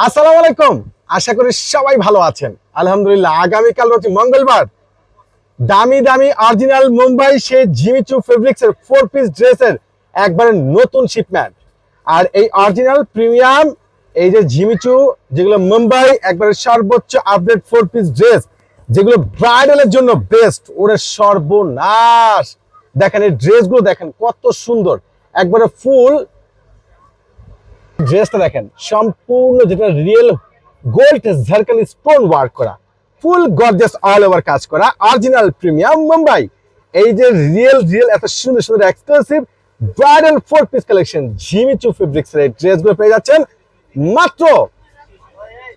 আসসালামু আলাইকুম। আশা করি সবাই ভালো আছেন। আলহামদুলিল্লাহ, আগামীকাল হচ্ছে মঙ্গলবার। দামি দামি অরিজিনাল মুম্বাই সে জিমিচু ফেব্রিক্স এর 4 পিস ড্রেসের একবারে নতুন শিপমেন্ট। আর এই অরিজিনাল প্রিমিয়াম এই যে জিমিচু, যেগুলো মুম্বাই একবারে সর্বোচ্চ আপডেট 4 পিস ড্রেস, যেগুলো ব্রাইডালের জন্য বেস্ট, ওরে সর্বনাশ। দেখেন এই ড্রেসগুলো, দেখেন কত সুন্দর, একবারে ফুল ড্রেসটা দেখেন, সম্পূর্ণ যেটা রিয়েল গোল্ড ঝারকানি স্টোন ওয়ার্ক করা, ফুল গর্জিয়াস অল ওভার কাজ করা, অরিজিনাল প্রিমিয়াম মুম্বাই। এই যে রিয়েল রিয়েল এত সুন্দর সুন্দর exclusive bridal 4 piece collection Jimmy Choo fabrics এর ড্রেসগুলো পেয়ে যাচ্ছেন মাত্র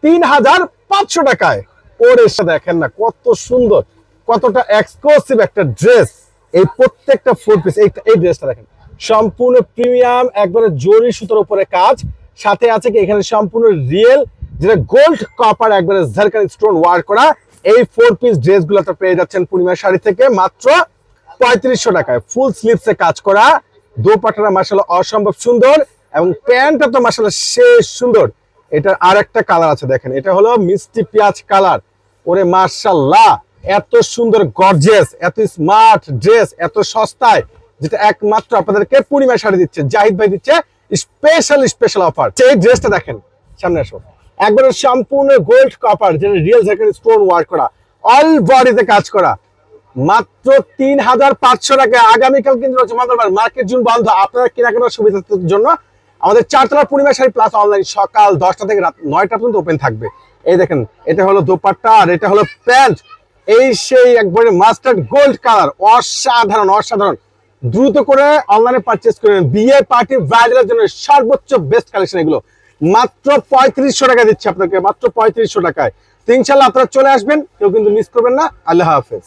3500 টাকায়। ওর এসে দেখেন না কত সুন্দর, কতটা এক্সক্লুসিভ একটা ড্রেস। এই প্রত্যেকটা 4 পিস, এই ড্রেসটা দেখেন সম্পূর্ণ প্রিমিয়াম, একবারে জরি সুতোর উপরে কাজ, সাথে আছে কি এখানে সম্পূর্ণ রিয়েল যেটা গোল্ড কপার একবারে ঝারকানি স্টোন ওয়ার্ক করা। এই 4 পিস ড্রেসগুলো তো পেয়ে যাচ্ছেন পূর্ণিমা শাড়ি থেকে মাত্র 3500 টাকায়। ফুল স্লিভসে কাজ করা, দোপাট্টাটা মাশাআল্লাহ অসম্ভব সুন্দর, এবং প্যান্টটা তো মাশাআল্লাহ শেষ সুন্দর। এটার আরেকটা কালার আছে, দেখেন এটা হলো মিষ্টি পেঁয়াজ কালার। ওরে মাশাআল্লাহ, এত সুন্দর গর্জিয়াস, এত স্মার্ট ড্রেস, এত সস্তায়, যেটা একমাত্র আপনাদেরকে পূর্ণিমা শাড়ি দিচ্ছে, জাহিদ ভাই দিচ্ছে স্পেশাল স্পেশাল অফার। এই ড্রেসটা দেখেন, সামনে আসো, একবারে সম্পূর্ণ গোল্ড কপার যেটা রিয়েল ঝারকানি স্টোন ওয়ার্ক করা, অল বডিতে কাজ করা, মাত্র 3500 টাকা। আগামীকাল কিন্তু হচ্ছে মঙ্গলবার, মার্কেট জুন বন্ধ। আপনারা কেনাকাটার সুবিধার জন্য আমাদের চারতলা পূর্ণিমা শাড়ি প্লাস অনলাইন সকাল 10টা থেকে রাত 9টা পর্যন্ত ওপেন থাকবে। এই দেখেন, এটা হলো দোপাট্টা আর এটা হলো প্যান্ট, এই সেই একবারে মাস্টার্ড গোল্ড কালার, অসাধারণ অসাধারণ। দ্রুত করে অনলাইনে পারচেজ করেন, বিয়ে পার্টি ব্রাইডালের জন্য সর্বোচ্চ বেস্ট কালেকশন এগুলো। মাত্র 3500 টাকা দিচ্ছে আপনাকে, মাত্র 3500 টাকায়। তো ইনশাআল্লাহ আপনারা চলে আসবেন, কেউ কিন্তু মিস করবেন না। আল্লাহ হাফেজ।